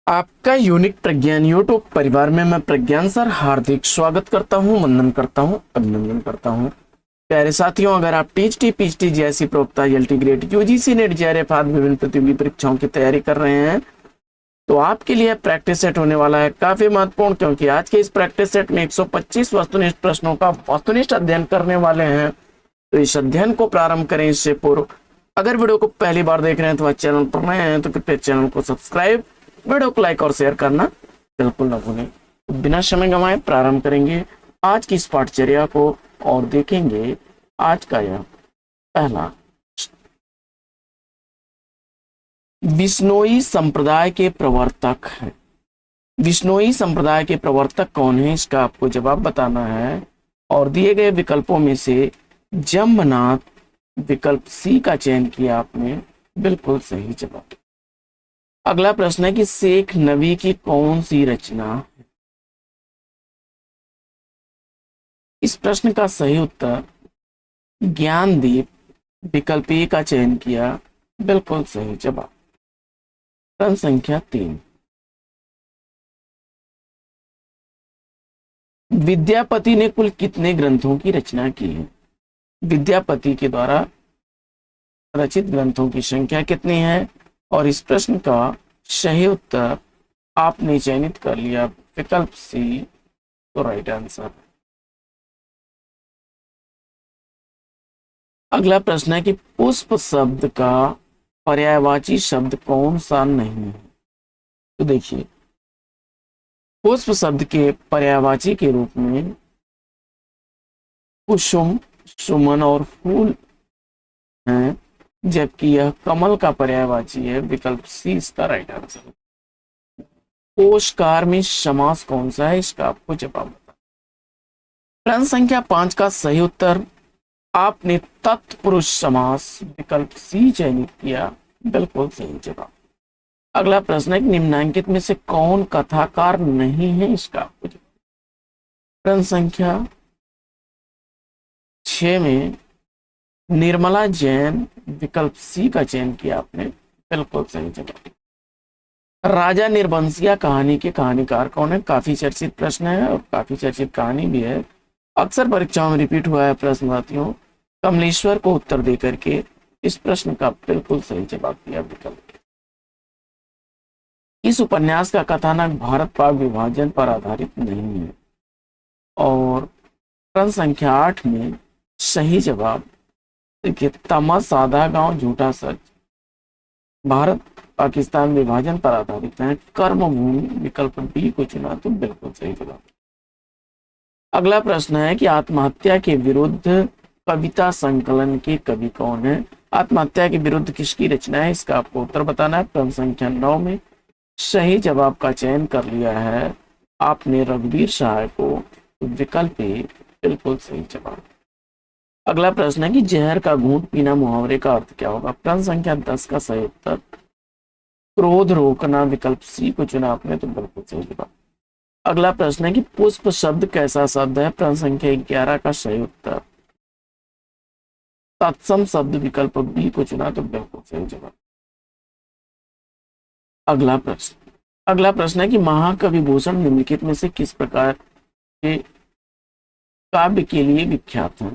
आपका यूनिक प्रज्ञान यूट्यूब परिवार में मैं प्रज्ञान सर हार्दिक स्वागत करता हूं, वंदन करता हूं, अभिनंदन करता हूं। प्यारे साथियों, अगर आप टीएचटी पीएचडी जैसी प्रोक्ता LT grade UGC net JRF आदि विभिन्न प्रतियोगी परीक्षाओं की तैयारी कर रहे हैं तो आपके लिए प्रैक्टिस सेट होने वाला है काफी महत्वपूर्ण, क्योंकि आज के इस प्रैक्टिस सेट में 125 वस्तुनिष्ठ प्रश्नों का वस्तुनिष्ठ अध्ययन करने वाले हैं। तो इस अध्ययन को प्रारंभ करें इससे पूर्व अगर वीडियो को पहली बार देख रहे हैं तो चैनल पर नए हैं तो कृपया चैनल को सब्सक्राइब, वीडियो को लाइक और शेयर करना बिल्कुल ना भूलें। तो बिना समय गंवाए प्रारंभ करेंगे आज की इस पाठचर्या को और देखेंगे आज का यह पहला बिश्नोई संप्रदाय के प्रवर्तक है। बिश्नोई संप्रदाय के प्रवर्तक कौन है, इसका आपको जवाब बताना है और दिए गए विकल्पों में से जम्बनाथ विकल्प सी का चयन किया आपने, बिल्कुल सही जवाब। अगला प्रश्न है कि शेख नबी की कौन सी रचना है। इस प्रश्न का सही उत्तर ज्ञानदीप विकल्प ए का चयन किया, बिल्कुल सही जवाब। प्रश्न संख्या 3, विद्यापति ने कुल कितने ग्रंथों की रचना की है। विद्यापति के द्वारा रचित ग्रंथों की संख्या कितनी है और इस प्रश्न का सही उत्तर आपने चयनित कर लिया, विकल्प सी तो राइट आंसर। अगला प्रश्न है कि पुष्प शब्द का पर्यायवाची शब्द कौन सा नहीं है। तो देखिए, पुष्प शब्द के पर्यायवाची के रूप में कुसुम, सुमन और फूल हैं, जबकि यह कमल का पर्यायवाची है, विकल्प सी इसका राइट आंसर। कोशकार में समास कौन सा है, इसका आपको जवाब बताना। प्रश्न संख्या 5 का सही उत्तर आपने तत्पुरुष समास विकल्प सी चयनित किया, बिल्कुल सही जवाब। अगला प्रश्न है निम्नांकित में से कौन कथाकार नहीं है, इसका आपको जवाब। प्रश्न संख्या 6 में निर्मला जैन विकल्प सी का चयन किया आपने, बिल्कुल सही जवाब। राजा निर्बंसिया कहानी के कहानीकार कौन है, काफी चर्चित प्रश्न है और काफी चर्चित कहानी भी है, अक्सर परीक्षाओं में रिपीट हुआ है प्रश्न साथियों। कमलेश्वर को उत्तर देकर के इस प्रश्न का बिल्कुल सही जवाब दिया, विकल्प। इस उपन्यास का कथानक भारत पाक विभाजन पर आधारित नहीं है और प्रश्न संख्या 8 में सही जवाब देखिए, तमा सादा गांव झूठा सच भारत पाकिस्तान विभाजन पर आधारित है, कर्मभूमि विकल्प बी को चुना तो बिल्कुल सही जवाब। अगला प्रश्न है कि आत्महत्या के विरुद्ध कविता संकलन के कवि कौन है। आत्महत्या के विरुद्ध किसकी रचना है, इसका आपको उत्तर बताना है। प्रश्न संख्या 9 में सही जवाब का चयन कर लिया है आपने रघुवीर सहाय को, विकल्प ए बिल्कुल सही जवाब। अगला प्रश्न है कि जहर का घूंट पीना मुहावरे का अर्थ क्या होगा। प्रश्न संख्या 10 का सही उत्तर क्रोध रोकना, विकल्प सी को चुना आपने तो बिल्कुल सही जवाब। अगला प्रश्न है कि पुष्प शब्द कैसा शब्द है। प्रश्न संख्या 11 का सही उत्तर तत्सम शब्द, विकल्प बी को चुना तो बिल्कुल सही जवाब। अगला प्रश्न है कि महाकवि भूषण निम्नलिखित में से किस प्रकार के काव्य के लिए विख्यात है।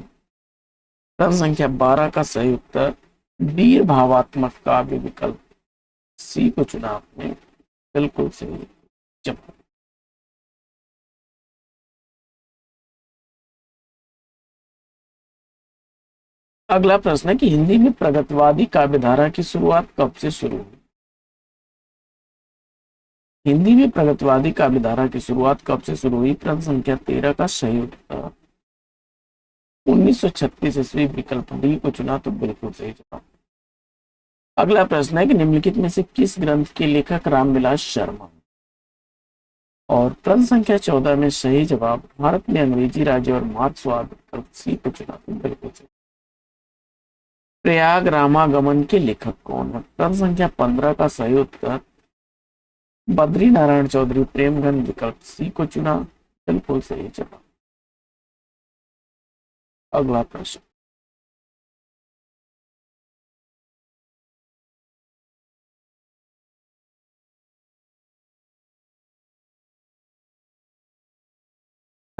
प्रश्न संख्या 12 का सही उत्तर वीर भावात्मक काव्य, विकल्प सी को चुना आपने, बिल्कुल सही जवाब। अगला प्रश्न है कि हिंदी में प्रगतिवादी काव्यधारा की शुरुआत कब से शुरू हुई। हिंदी में प्रगतिवादी काव्यधारा की शुरुआत कब से शुरू हुई। प्रश्न संख्या 13 का सही उत्तर 1936 ईस्वी, विकल्प डी को चुना तो बिल्कुल सही जवाब। अगला प्रश्न है कि निम्नलिखित में से किस ग्रंथ के लेखक रामविलास शर्मा और प्रश्न संख्या 14 में सही जवाब भारत में अंग्रेजी राज्य और मार्क्सवाद, विकल्प सी को चुना तो बिल्कुल सही। प्रयाग रामागमन के लेखक कौन है। प्रश्न संख्या 15 का सही उत्तर बद्री नारायण चौधरी प्रेमगंज, विकल्प सी को चुना, बिल्कुल सही जवाब। अगला प्रश्न,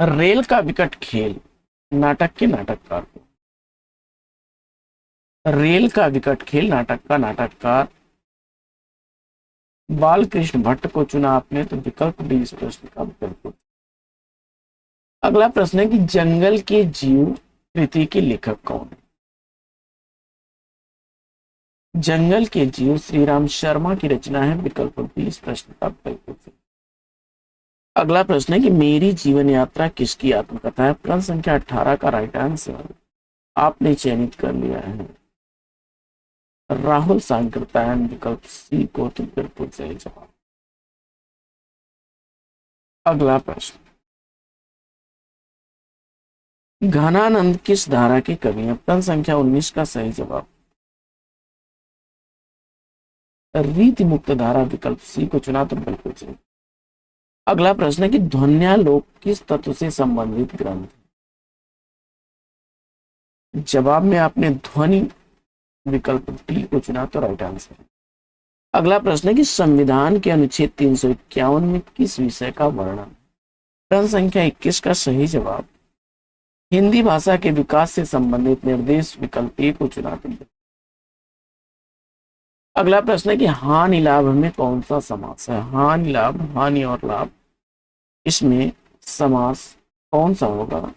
रेल का विकट खेल नाटक के नाटककार को। रेल का विकट खेल नाटक का नाटककार बाल कृष्ण भट्ट को चुना आपने, तो विकल्प डी इस प्रश्न का बिल्कुल। अगला प्रश्न है कि जंगल के जीव कृति के लेखक कौन है। जंगल के जीव श्री राम शर्मा की रचना है, विकल्प बी इस प्रश्न का बिल्कुल सही। अगला प्रश्न है कि मेरी जीवन यात्रा किसकी आत्मकथा है। प्रश्न संख्या 18 का राइट आंसर आपने चयनित कर लिया है राहुल सांकृत्यायन, विकल्प सी को तो बिल्कुल सही जवाब। अगला प्रश्न, घनानंद किस धारा के कवि हैं। प्रश्न संख्या 19 का सही जवाब रीति मुक्त धारा, विकल्प सी को चुना तो बिल्कुल सही। अगला प्रश्न है कि ध्वन्यालोक किस तत्व से संबंधित ग्रंथ है। जवाब में आपने ध्वनि विकल्प डी को चुना तो राइट आंसर है। अगला प्रश्न है कि संविधान के अनुच्छेद 351 में किस विषय का वर्णन। प्रश्न संख्या 21 का सही जवाब हिंदी भाषा के विकास से संबंधित निर्देश, विकल्प ए को चुना तो। अगला प्रश्न है कि हानि लाभ में कौन सा समास है। हानि लाभ, हानि और लाभ, इसमें समास कौन सा होगा।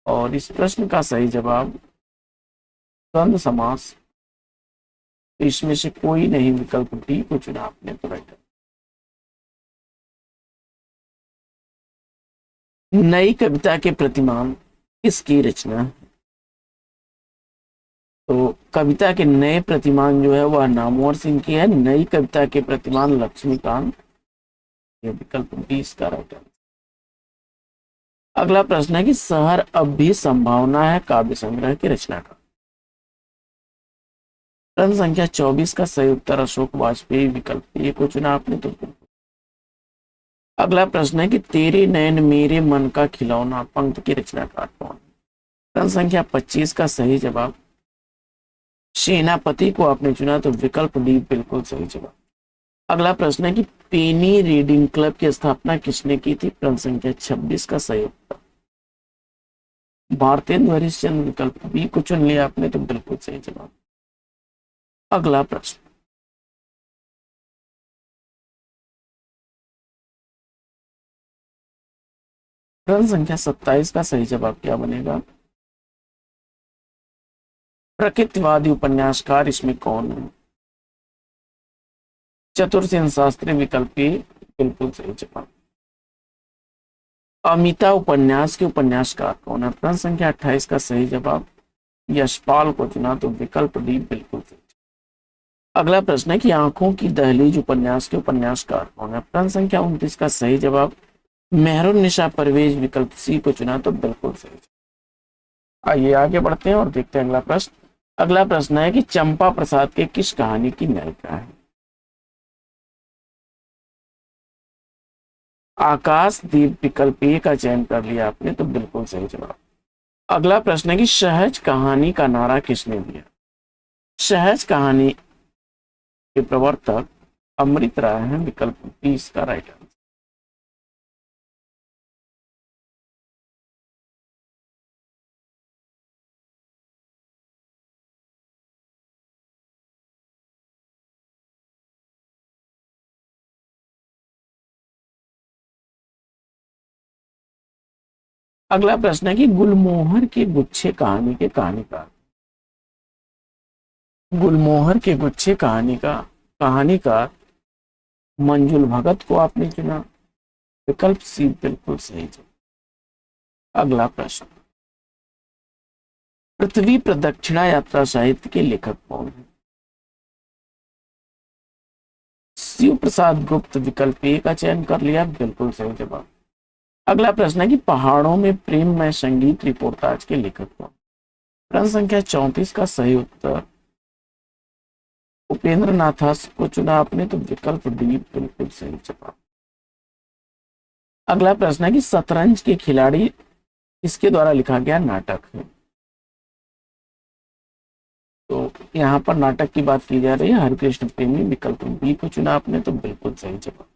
और इस प्रश्न का सही जवाब द्वंद्व समास, इसमें से कोई नहीं, विकल्प डी को चुना आपने तो राइट। नई कविता के प्रतिमान किसकी रचना है। तो कविता के नए प्रतिमान जो है वह नामवर सिंह की है। नई कविता के प्रतिमान लक्ष्मीकांत, ये विकल्प डी इसका राइट आंसर। अगला प्रश्न है कि शहर अब भी संभावना है काव्य संग्रह की रचना का। प्रश्न संख्या 24 का सही उत्तर अशोक वाजपेयी, विकल्प ए को चुना आपने तो। अगला प्रश्न है कि तेरे नयन मेरे मन का खिलौना पंक्ति की रचनाकार कौन। प्रश्न संख्या 25 का सही जवाब सेनापति को आपने चुना तो विकल्प डी बिल्कुल सही जवाब। अगला प्रश्न है कि पेनी रीडिंग क्लब की स्थापना किसने की थी। प्रश्न संख्या 26 का सही उत्तर भारतेंदु हरिश्चंद्र, विकल्प बी को चुन लिया आपने तो बिल्कुल सही जवाब। अगला प्रश्न, प्रश्न संख्या 27 का सही जवाब क्या बनेगा। प्रकृतिवादी उपन्यासकार इसमें कौन है। चतुरसेन शास्त्री, विकल्प ए बिल्कुल सही जवाब। अमिता उपन्यास के उपन्यासकार कौन है। प्रश्न संख्या 28 का सही जवाब यशपाल को चुना तो विकल्प डी बिल्कुल सही। अगला प्रश्न है कि आंखों की दहलीज उपन्यास के उपन्यासकार कौन है। प्रश्न संख्या 29 का सही जवाब मेहरुन्निसा परवेज, विकल्प सी को चुना तो बिल्कुल सही। आइए आगे बढ़ते हैं और देखते हैं अगला प्रश्न। अगला प्रश्न है कि चंपा प्रसाद के किस कहानी की नायिका है। आकाशदीप, विकल्प ए का चयन कर लिया आपने तो बिल्कुल सही जवाब। अगला प्रश्न है कि सहज कहानी का नारा किसने दिया। सहज कहानी के प्रवर्तक अमृत राय हैं, विकल्प बी इसका राइट आंसर। अगला प्रश्न है कि गुलमोहर के गुच्छे कहानी के कहानीकार। गुलमोहर के गुच्छे कहानी का कहानीकार मंजुल भगत को आपने चुना, विकल्प सी बिल्कुल सही जवाब। अगला प्रश्न, पृथ्वी प्रदक्षिणा यात्रा साहित्य के लेखक कौन है। शिव प्रसाद गुप्त, विकल्प ए का चयन कर लिया, बिल्कुल सही जवाब। अगला प्रश्न है कि पहाड़ों में प्रेममय संगीत रिपोर्टाज के लेखक कौन। प्रश्न संख्या 34 का सही उत्तर उपेंद्र नाथास को चुना आपने तो विकल्प डी बिल्कुल सही जवाब। अगला प्रश्न है कि शतरंज के खिलाड़ी इसके द्वारा लिखा गया नाटक है। तो यहाँ पर नाटक की बात की जा रही है हरिकृष्ण प्रेमी, विकल्प बी को चुना आपने तो बिल्कुल सही जवाब।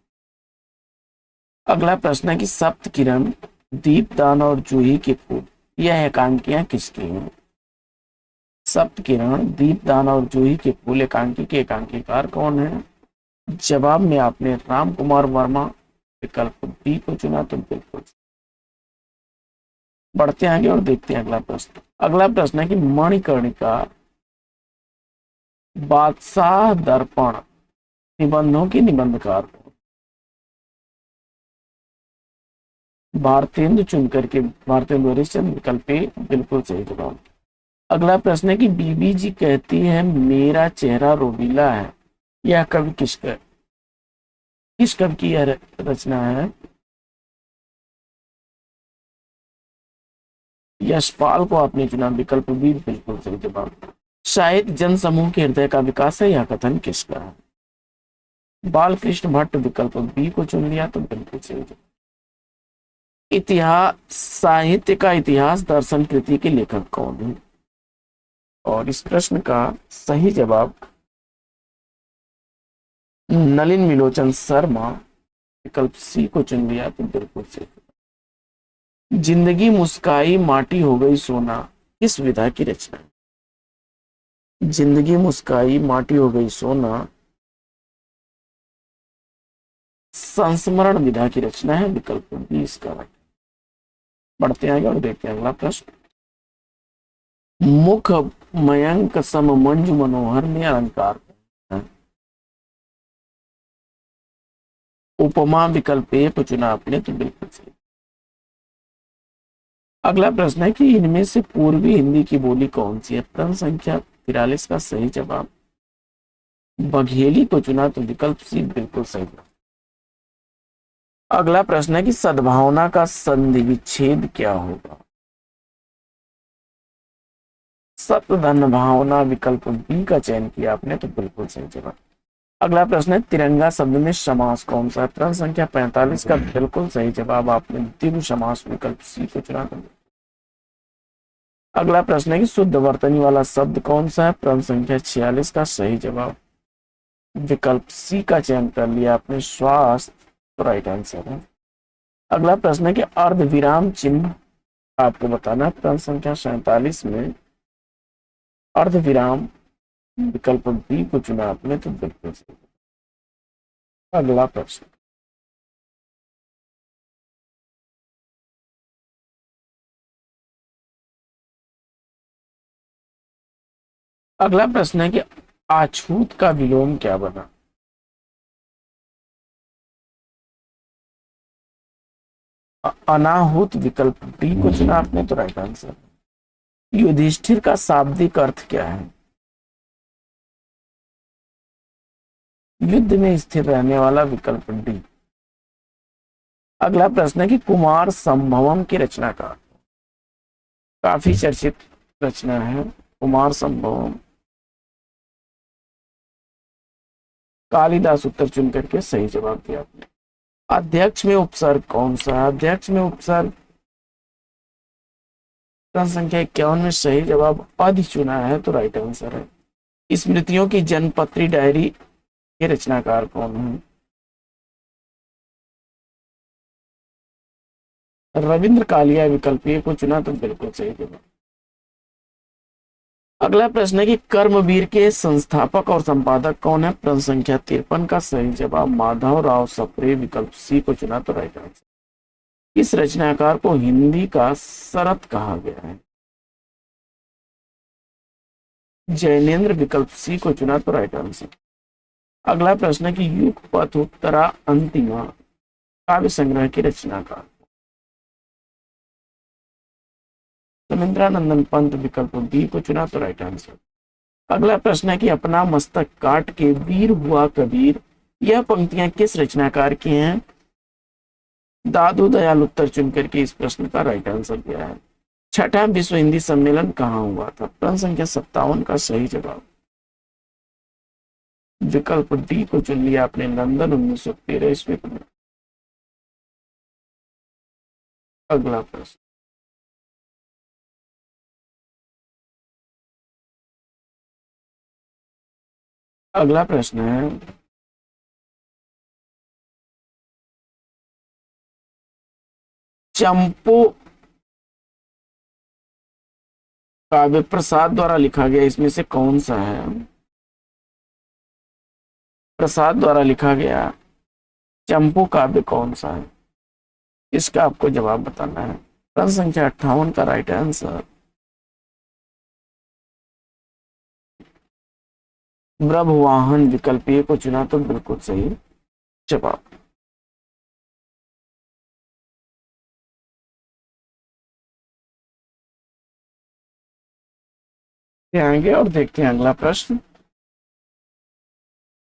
अगला प्रश्न है कि सप्त किरण, दीपदान और जूही के फूल, यह एकांकियां किसकी हैं? सप्त किरण, दीपदान और जूही के फूल एकांकी के एकांकीकार कौन है? जवाब में आपने राम कुमार वर्मा विकल्प बी को चुना, तो बिल्कुल। बढ़ते हैं आगे और देखते हैं अगला प्रश्न। अगला प्रश्न है कि मणिकर्णिका, बादशाह दर्पण निबंधों की निबंधकार कौन? भारतेंदु चुन करके भारतेंदु हरिश्चंद्र विकल्प ए बिल्कुल सही जवाब। अगला प्रश्न है कि बीबी जी कहती है मेरा चेहरा रोबीला है, यह कवि किस कवि की यह रचना है? यशपाल को आपने चुना, विकल्प बी बिल्कुल सही जवाब। शायद जन समूह के हृदय का विकास है, यह कथन किसका है? बालकृष्ण भट्ट, विकल्प बी को चुन लिया, तो बिल्कुल सही जवाब। इतिहास, साहित्य का इतिहास दर्शन कृति के लेखक कौन है? और इस प्रश्न का सही जवाब नलिन मिलोचन शर्मा, विकल्प सी को चुन लिया, तो बिल्कुल सही। जिंदगी मुस्काई माटी हो गई सोना, किस विधा की रचना है? जिंदगी मुस्काई माटी हो गई सोना संस्मरण विधा की रचना है, विकल्प बी इसका राइट। बढ़ते आगे और देखते हैं अगला प्रश्न। मुख मयंक सम मंजू मनोहर में अलंकार है? उपमा, विकल्प ए को चुना आपने, तो बिल्कुल सही। अगला प्रश्न है कि इनमें से पूर्वी हिंदी की बोली कौन सी है? प्रश्न संख्या 43 का सही जवाब बघेली को चुना, तो विकल्प सी बिल्कुल सही। अगला प्रश्न है कि सद्भावना का संधि विच्छेद क्या होगा? सत्य धन भावना, विकल्प बी का चयन किया आपने, तो बिल्कुल सही जवाब। अगला प्रश्न है तिरंगा शब्द में समास कौन सा है? प्रश्न संख्या 45 का बिल्कुल सही जवाब आपने द्विगु समास, विकल्प सी को चुना। अगला प्रश्न है कि शुद्ध वर्तनी वाला शब्द कौन सा है? प्रश्न संख्या 46 का सही जवाब विकल्प सी का चयन कर लिया आपने, स्वास्थ्य, तो राइट आंसर है। अगला प्रश्न है कि अर्ध विराम चिन्ह आपको बताना है। प्रश्न संख्या 47 में अर्ध विराम, विकल्प बी को चुना आपने, तो बिल्कुल सही। अगला प्रश्न। अगला प्रश्न है कि अछूत का विलोम क्या बना? अनाहूत, विकल्प डी को चुना आपने, तो राइट आंसर। युधिष्ठिर का शाब्दिक अर्थ क्या है? युद्ध में स्थिर रहने वाला, विकल्प डी। अगला प्रश्न है कि कुमार संभवम की रचना का, काफी चर्चित रचना है कुमार संभवम, कालिदास उत्तर चुन करके सही जवाब दिया आपने। अध्यक्ष में उपसर्ग कौन सा है? अध्यक्ष में उपसर्ग प्रश्न संख्या 51 में सही जवाब अधि चुना है, तो राइट आंसर है। स्मृतियों की जनपत्री डायरी के रचनाकार कौन है? रविंद्र कालिया, विकल्प ए को चुना, तो बिल्कुल सही जवाब। अगला प्रश्न है कि कर्मवीर के संस्थापक और संपादक कौन है? प्रश्न संख्या 53 का सही जवाब माधव राव सप्रे, विकल्प सी को चुना, तो राइट आंसर। इस रचनाकार को हिंदी का शरत कहा गया है? जैनेन्द्र, विकल्प सी को चुना, तो राइट आंसर। अगला प्रश्न है कि युग पथ उत्तरा अंतिमा काव्य संग्रह की रचनाकार सुमिंद्रानंदन पंत, विकल्प बी को चुना, तो राइट आंसर। अगला प्रश्न है कि अपना मस्तक काट के वीर हुआ कबीर, यह पंक्तियां किस रचनाकार की हैं? दादू दयाल उत्तर चुन करके इस प्रश्न का राइट आंसर दिया है। छठा विश्व हिंदी सम्मेलन कहाँ हुआ था? प्रश्न संख्या 57 का सही जवाब विकल्प डी को चुन लिया आपने, लंदन 1913 ईस्वी में। अगला प्रश्न। अगला प्रश्न है चंपू काव्य प्रसाद द्वारा लिखा गया, इसमें से कौन सा है? प्रसाद द्वारा लिखा गया चंपू काव्य कौन सा है? इसका आपको जवाब बताना है। प्रश्न संख्या 58 का राइट आंसर ब्रह्मवाहन विकल्प ए को चुना तो बिल्कुल सही जवाब। आएंगे और देखते हैं अगला प्रश्न।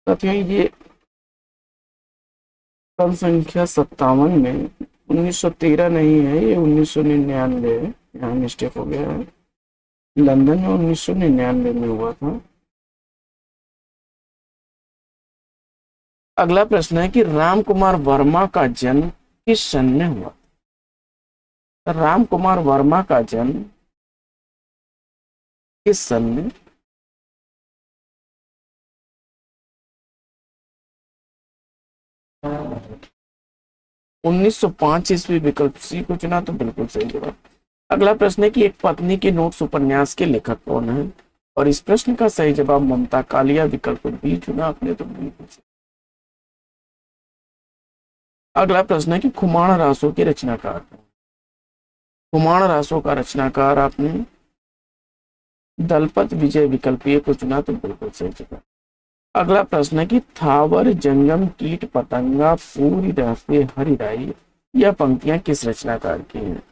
साथियों ये प्रश्न संख्या 57 में 1913 नहीं है, ये 1999 है, यहाँ मिस्टेक हो गया है। लंदन में 1999 में हुआ था। अगला प्रश्न है कि राम कुमार वर्मा का जन्म किस सन में हुआ? राम कुमार वर्मा का जन्म किस सन में? उन्नीस सौ 5 ईस्वी विकल्प सी को चुना तो बिल्कुल सही जवाब। अगला प्रश्न है कि एक पत्नी के नोट्स उपन्यास के लेखक कौन है? और इस प्रश्न का सही जवाब ममता कालिया विकल्प बी चुना आपने तो बिल्कुल सही। अगला प्रश्न है कि खुमाण रासों के रचनाकार। खुमाण रासों का रचनाकार आपने दलपत विजय विकल्प ए को चुना तो बिल्कुल सही जवाब। अगला प्रश्न है कि थावर जंगम कीट पतंगा पूरी रहते हरिराई, यह पंक्तियां किस रचनाकार की हैं?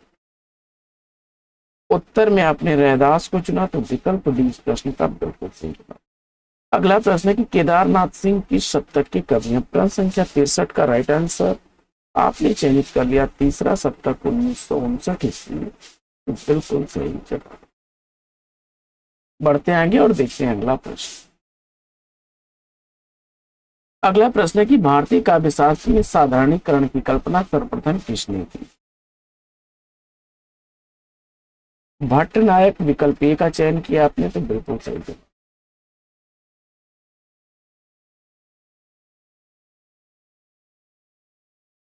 उत्तर में आपने रैदास को चुना तो विकल्प डी इस प्रश्न का बिल्कुल सही जवाब। अगला प्रश्न है कि केदारनाथ सिंह किस शतक के कवि हैं? प्रश्न संख्या 63 का राइट आंसर आपने चयनित कर लिया तीसरा शतक 1959 ईस्वी, तो बिल्कुल सही जवाब। बढ़ते आगे और देखते हैं अगला प्रश्न। अगला प्रश्न है कि भारतीय काव्य शास्त्र में साधारणीकरण की कल्पना सर्वप्रथम किसने की? भट्ट नायक विकल्प ए का चयन किया आपने तो बिल्कुल सही जवाब।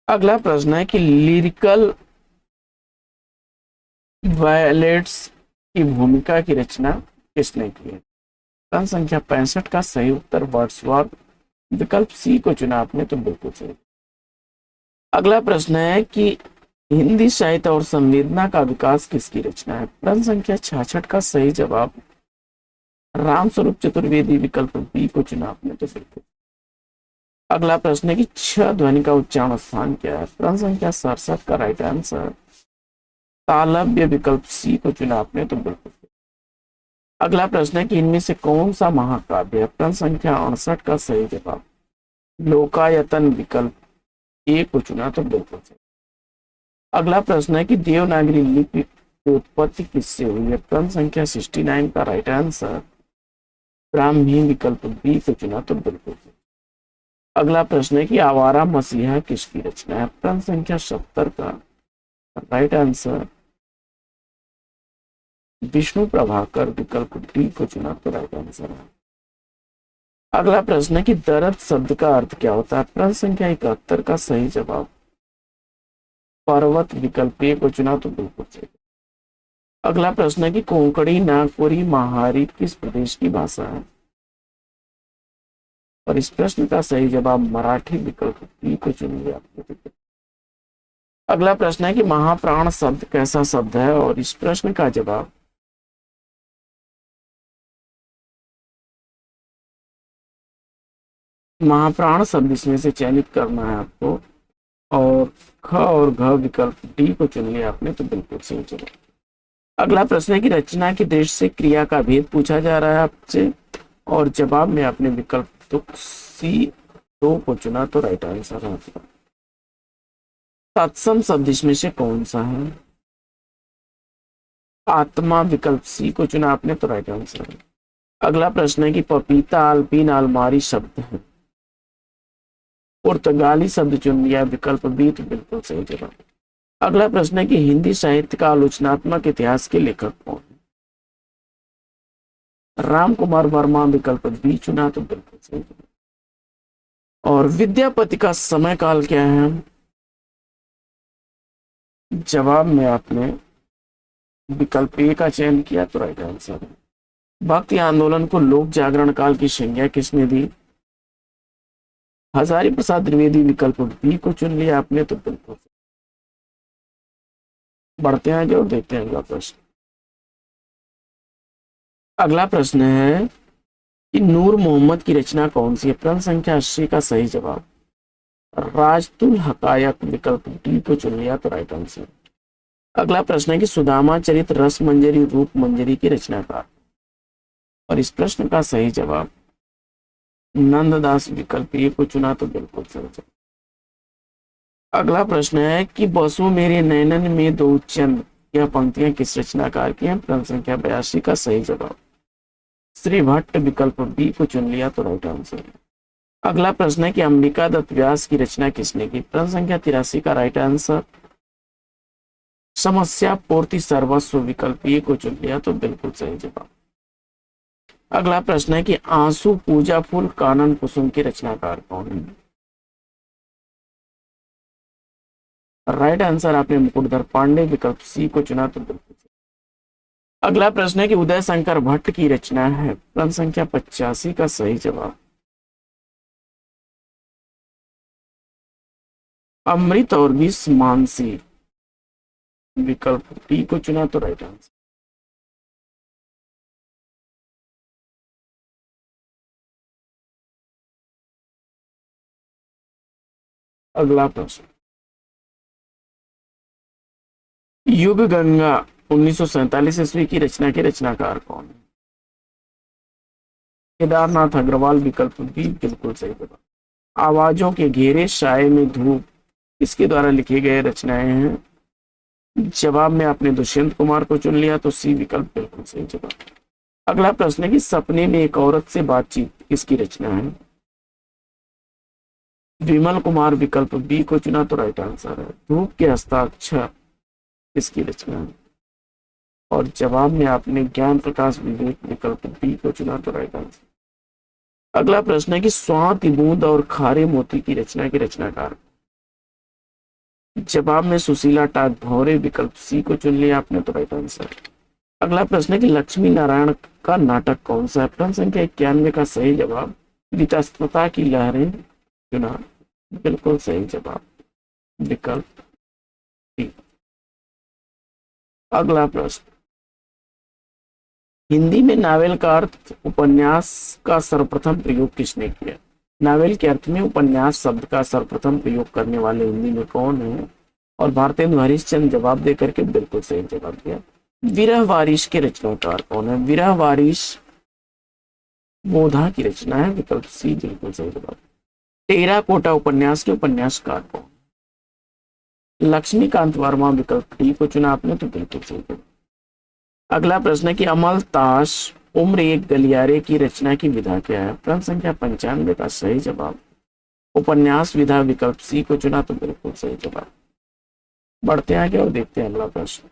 अगला प्रश्न है कि लिरिकल वायलेट्स की भूमिका की रचना किसने की है? प्रश्न संख्या 65 का सही उत्तर वर्ड्सवर्थ विकल्प सी को चुना आपने तो बिल्कुल सही। अगला प्रश्न है कि हिंदी साहित्य और संवेदना का विकास किसकी रचना है? प्रश्न संख्या 66 का सही जवाब रामस्वरूप चतुर्वेदी विकल्प बी को चुना आपने तो बिल्कुल। अगला प्रश्न है कि छ ध्वनि का उच्चारण स्थान क्या है? प्रश्न संख्या 67 का राइट आंसर तालव्य विकल्प सी को चुना आपने तो बिल्कुल। अगला प्रश्न है कि इनमें से कौन सा महाकाव्य है? प्रश्न संख्या 68 का सही जवाब लोकायतन विकल्प ए को चुना तो बिल्कुल सही। अगला प्रश्न है कि देवनागरी लिपि की उत्पत्ति किससे हुई है? प्रश्न संख्या 69 का राइट आंसर ब्राह्मी विकल्प बी को चुना तो बिल्कुल सही। अगला प्रश्न है कि आवारा मसीहा किसकी रचना है? प्रश्न संख्या 70 का राइट आंसर विष्णु प्रभाकर विकल्प डी को चुना तो राइट आंसर है। अगला प्रश्न है कि दर्द शब्द का अर्थ क्या होता है? प्रश्न संख्या 71 का सही जवाब पर्वत विकल्प ए को चुना तो बिल्कुल सही। अगला प्रश्न है कि कोंकणी नागपुरी महारी किस प्रदेश की भाषा है? और इस प्रश्न का सही जवाब मराठी विकल्प बी को चुनिए आपने। अगला प्रश्न है कि महाप्राण शब्द कैसा शब्द है? और इस प्रश्न का जवाब महाप्राण शब्द इसमें से चयनित करना है आपको और ख और घ विकल्प डी को चुन लिया आपने तो बिल्कुल सही जवाब। अगला प्रश्न है कि रचना के दृष्टि से क्रिया का भेद पूछा जा रहा है आपसे और जवाब में आपने विकल्प तो सी 2 को चुना तो राइट आंसर है आपका। तत्सम शब्द इसमें से कौन सा है? आत्मा विकल्प सी को चुना आपने तो राइट आंसर है। अगला प्रश्न है कि पपीता अल्पिन अलमारी शब्द है। पुर्तगाली शब्द चुन लिया विकल्प बी तो बिल्कुल सही जवाब। अगला प्रश्न है कि हिंदी साहित्य का आलोचनात्मक इतिहास के लेखक कौन है? राम कुमार वर्मा विकल्प बी चुना तो बिल्कुल सही जवाब। और विद्यापति का समय काल क्या है? जवाब में आपने विकल्प ए का चयन किया तो राइट आंसर है। भक्ति आंदोलन को लोक जागरण काल की संज्ञा किसने दी? हजारी प्रसाद द्विवेदी। विकल्प बी को चुन लिया आपने तो बिल्कुल। बढ़ते हैं आगे और देखते हैं अगला प्रश्न। अगला प्रश्न है कि नूर मोहम्मद की रचना कौन सी है? प्रश्न संख्या 80 का सही जवाब राजतुल हकायक। विकल्प डी को चुन लिया तो राइट आंसर। अगला प्रश्न है कि सुदामा चरित रस मंजरी रूप मंजरी की रचनाकार, और इस प्रश्न का सही जवाब नंददास। विकल्प ए को चुना तो बिल्कुल सही जवाब। अगला प्रश्न है कि बसो मेरे नैनन में दो चंद, यह पंक्तियां किस रचनाकार की हैं? प्रश्न संख्या 82 का सही जवाब श्री भट्ट। विकल्प बी को चुन लिया तो राइट आंसर। अगला प्रश्न है कि अंबिका दत्त व्यास की रचना किसने की? प्रश्न संख्या 83 का राइट आंसर समस्या पूर्ति सर्वस्व। विकल्प ए को चुन लिया तो बिल्कुल सही जवाब। अगला प्रश्न है कि आंसू पूजा फूल कानन कुसुम के रचनाकार कौन है? राइट आंसर आपने मुकुटधर पांडे। विकल्प सी को चुना तो बिल्कुल सही। अगला प्रश्न है कि उदय शंकर भट्ट की रचना है? प्रश्न संख्या 85 का सही जवाब अमृत और विष मानसी। विकल्प डी को चुना तो राइट आंसर। अगला प्रश्न, युग गंगा 1947 ईस्वी की रचना के रचनाकार कौन है? केदारनाथ अग्रवाल। विकल्प बी बिल्कुल सही जवाब आवाजों के घेरे साए में धूप इसके द्वारा लिखे गए रचनाएं हैं? जवाब में आपने दुष्यंत कुमार को चुन लिया तो सी विकल्प बिल्कुल सही जवाब। अगला प्रश्न है कि सपने में एक औरत से बातचीत किसकी रचना है? विमल कुमार। विकल्प बी को चुना तो राइट आंसर है धूप के हस्ताक्षर किसकी रचना है? और जवाब में आपने ज्ञान प्रकाश विवेक। विकल्प बी को चुना तो राइट आंसर। अगला प्रश्न है कि स्वाति बूंद और खारे मोती की रचना के रचनाकार? जवाब में सुशीला टाक भौरे। विकल्प सी को चुन लिया आपने तो राइट आंसर। अगला प्रश्न है कि लक्ष्मी नारायण का नाटक कौन सा है? प्रश्न संख्या 91 का सही जवाब वितस्पता की लहरें चुना। बिल्कुल सही जवाब विकल्प डी। अगला प्रश्न, हिंदी में नावेल का अर्थ उपन्यास का सर्वप्रथम प्रयोग किसने किया? नावेल के अर्थ में उपन्यास शब्द का सर्वप्रथम प्रयोग करने वाले हिंदी में कौन है? और भारतेंदु हरिश्चंद्र जवाब दे करके बिल्कुल सही जवाब दिया। विरह वारिश के रचनाकार कौन है? विरह वारिश बोधा की रचना है। विकल्प सी बिल्कुल सही जवाब। टेराकोटा उपन्यास के उपन्यासकार कौन? लक्ष्मीकांत वर्मा। विकल्प डी को चुना आपने तो बिल्कुल सही जवाब। अगला प्रश्न है कि अमल ताश उम्र एक गलियारे की रचना की विधा क्या है? प्रश्न संख्या 95 का सही जवाब उपन्यास विधा। विकल्प सी को चुना तो बिल्कुल सही जवाब। बढ़ते हैं आगे और देखते हैं अगला प्रश्न।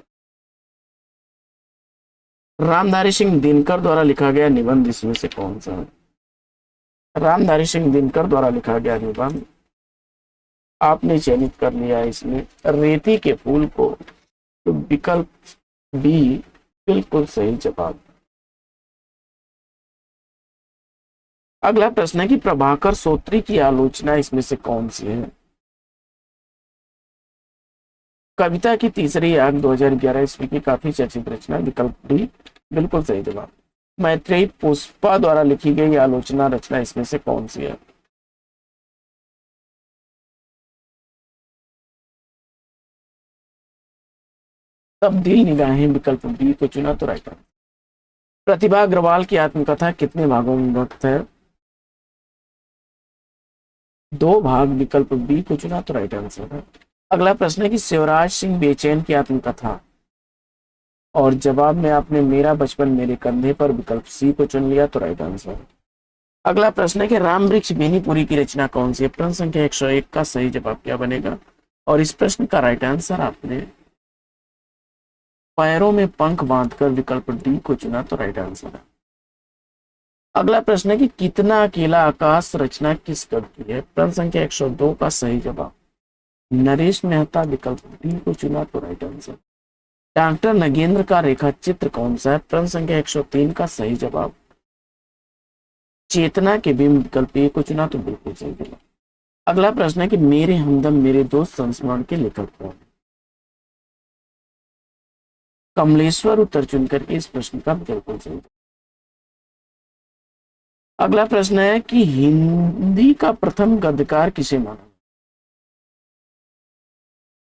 रामधारी सिंह दिनकर द्वारा लिखा गया निबंध इसमें से कौन सा है? रामधारी सिंह दिनकर द्वारा लिखा गया निबंध आपने चयनित कर लिया है इसमें रेती के फूल को, तो विकल्प बी बिल्कुल सही जवाब। अगला प्रश्न है कि प्रभाकर सोत्री की आलोचना इसमें से कौन सी है? कविता की तीसरी आग 2011 ईस्वी की काफी चर्चित रचना। विकल्प डी बिल्कुल सही जवाब। मैत्रेयी पुष्पा द्वारा लिखी गई आलोचना रचना इसमें से कौन सी है? तब्दील निगाहें। विकल्प बी को चुना तो राइट आंसर। प्रतिभा अग्रवाल की आत्मकथा कितने भागों में विभक्त है? 2 भाग। विकल्प बी को चुना तो राइट आंसर है। अगला प्रश्न है कि शिवराज सिंह बेचैन की आत्मकथा, और जवाब में आपने मेरा बचपन मेरे कंधे पर। विकल्प सी को चुन लिया तो राइट आंसर। अगला प्रश्न है कि राम वृक्ष बेनीपुरी की रचना कौन सी है? प्रश्न संख्या 101 का सही जवाब क्या बनेगा? और इस प्रश्न का राइट आंसर आपने पैरों में पंख बांधकर। विकल्प डी को चुना तो राइट आंसर है। अगला प्रश्न है कि कितना अकेला आकाश रचना किस कवि की है? प्रश्न संख्या 102 का सही जवाब नरेश मेहता, विकल्प डी को चुना तो राइट आंसर। डॉक्टर नगेंद्र का रेखा चित्र कौन सा है? प्रश्न संख्या 103 का सही जवाब चेतना के बिंब, विकल्प ए को चुना तो बिल्कुल सही जवाब। अगला प्रश्न है कि मेरे हमदम मेरे दोस्त संस्मरण के लेखक कौन? कमलेश्वर उत्तर चुनकर के इस प्रश्न का बिल्कुल सही। अगला प्रश्न है कि हिंदी का प्रथम गद्यकार किसे माना?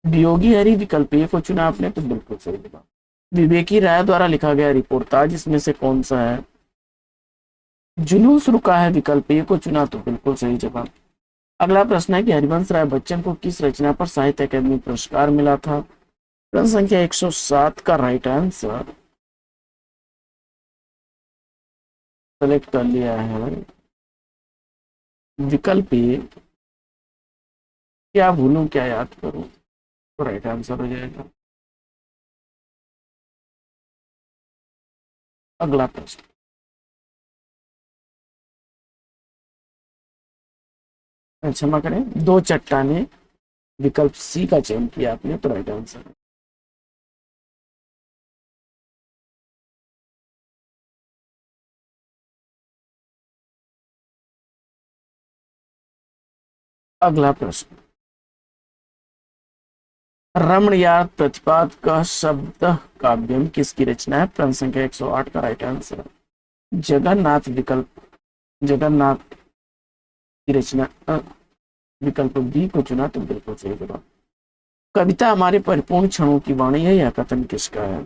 वियोगी हरि, विकल्प ए को चुना आपने तो बिल्कुल सही जवाब। विवेकी राय द्वारा लिखा गया रिपोर्टाज इसमें से कौन सा है? जुलूस रुका है, विकल्प ए को चुना तो बिल्कुल सही जवाब। अगला प्रश्न है कि हरिवंश राय बच्चन को किस रचना पर साहित्य अकादमी पुरस्कार मिला था? प्रश्न संख्या 107 का राइट आंसर सेलेक्ट कर लिया है विकल्प ए, क्या भूलूं क्या याद करूं, तो राइट आंसर हो जाएगा। अगला प्रश्न, क्षमा करें, दो चट्टाने, विकल्प सी का चयन किया आपने तो राइट आंसर है। अगला प्रश्न, रमणीयार्थ प्रतिपाद का शब्द काव्यम किसकी रचना है? प्रश्न संख्या 108 का राइट आंसर जगन्नाथ, विकल्प जगन्नाथ की रचना विकल्प बी को चुना तो बिल्कुल सही जवाब। कविता हमारे परिपूर्ण क्षणों की वाणी है, यह कथन किसका है?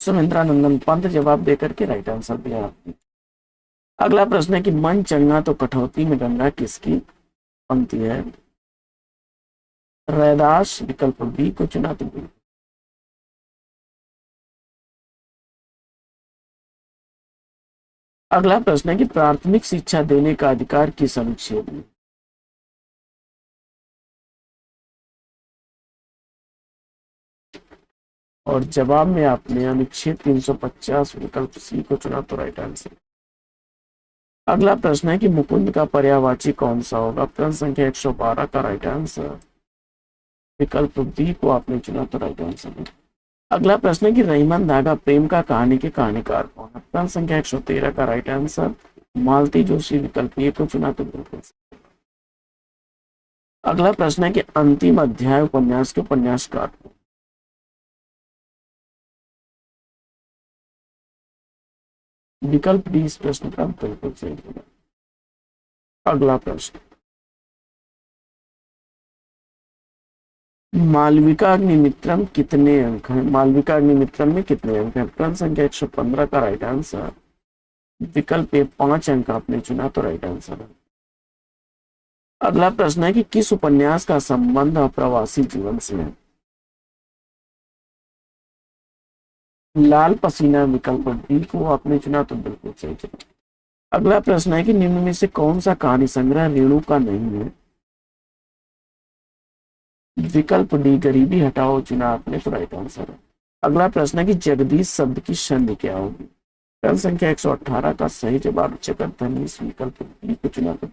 सुमिंद्रानंदन पंत जवाब देकर के राइट आंसर दिया आपने। अगला प्रश्न है कि मन चंगा तो कठौती में गंगा किसकी पंक्ति है? रैदास, विकल्प बी को चुना तो बिल्कुल। अगला प्रश्न है कि प्राथमिक शिक्षा देने का अधिकार किस अनुच्छेद में? और जवाब में आपने अनुच्छेद 350 विकल्प सी को चुना तो राइट आंसर। अगला प्रश्न है कि मुकुंद का पर्यायवाची कौन सा होगा? प्रश्न संख्या 112 का राइट आंसर विकल्प बी को आपने चुना तो राइट आंसर है। अगला प्रश्न है कि रहीमन धागा प्रेम का कहानी के कहानीकार कौन है? प्रश्न संख्या 113 का राइट आंसर मालती जोशी, विकल्प ए को चुना तो बिल्कुल। अगला प्रश्न है कि अंतिम अध्याय उपन्यास के उपन्यासकार कौन? विकल्प डी इस प्रश्न का बिल्कुल सही होगा। अगला प्रश्न, मालविका अग्निमित्रम कितने अंक हैं? मालविका अग्निमित्रम में कितने अंक हैं? प्रश्न संख्या 115 का राइट आंसर विकल्प ए 5 अंक आपने चुना तो राइट आंसर है। अगला प्रश्न है कि किस उपन्यास का संबंध अप्रवासी जीवन से है? लाल पसीना, विकल्प डी को आपने चुना तो बिल्कुल सही चुना। अगला प्रश्न है कि निम्न में से कौन सा कहानी संग्रह रेणु का नहीं है? विकल्प डी गरीबी हटाओ चुना आपने तो राइट आंसर है। अगला प्रश्न है कि जगदीश शब्द की संधि क्या होगी? प्रश्न संख्या 118 का सही जवाब जगतधनीश, विकल्प डी को चुना तो।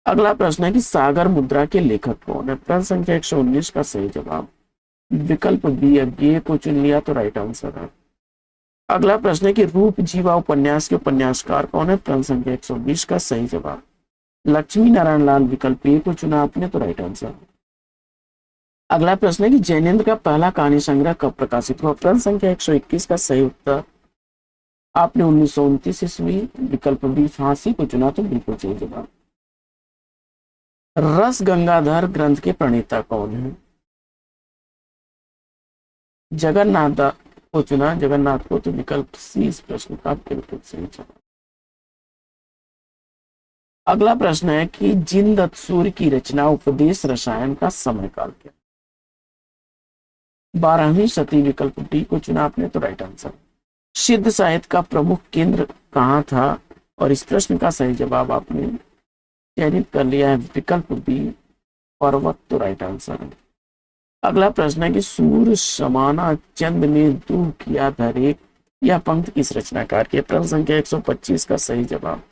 अगला प्रश्न है कि सागर मुद्रा के लेखक कौन है? प्रश्न संख्या 119 का सही जवाब विकल्प बी ए को चुन लिया तो राइट आंसर है। अगला प्रश्न है कि रूप जीवा उपन्यास के उपन्यासकार कौन है? प्रश्न संख्या 120 का सही जवाब लक्ष्मी नारायण लाल, विकल्प ए को चुना आपने तो राइट आंसर। अगला प्रश्न है कि जैनेन्द्र का पहला कहानी संग्रह कब प्रकाशित हुआ? प्रश्न संख्या 121 का सही उत्तर आपने 1929 ईस्वी, विकल्प बी फांसी को चुना तो बिल्कुल सही जवाब। रस गंगाधर ग्रंथ के प्रणेता कौन है? जगन्नाथ को चुना, जगन्नाथ को तो विकल्प सी इस प्रश्न का बिल्कुल सही जवाब। अगला प्रश्न है कि जिनदत्त सूर्य की रचना उपदेश रसायन का समय काल क्या? 12वीं शती, विकल्प डी को चुना आपने तो राइट आंसर। सिद्ध साहित्य का प्रमुख केंद्र कहाँ था? और इस प्रश्न का सही जवाब आपने चयनित कर लिया है विकल्प बी पर्वत तो राइट आंसर है। अगला प्रश्न है कि सूर्य समाना चंद ने दूर किया धरे, यह पंक्ति किस रचनाकार की? प्रश्न संख्या 125 का सही जवाब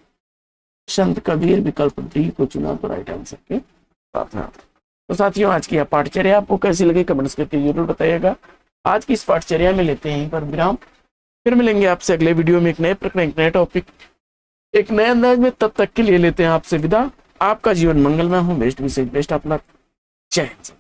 संत कबीर, विकल्प डी को चुना तो राइट आंसर के था। तो साथियों, आज की यह पाठचर्या आपको कैसी लगी कमेंट्स करके जरूर बताइएगा। आज की इस पाठचर्या में लेते हैं यहीं पर विराम। फिर मिलेंगे आपसे अगले वीडियो में एक नए प्रश्न, एक नए टॉपिक, एक नए अंदाज में। तब तक के लिए लेते हैं आपसे विदा। आपका जीवन मंगलमय हो। बेस्ट विशेष बेस्ट ऑफ लक। जय हिंद।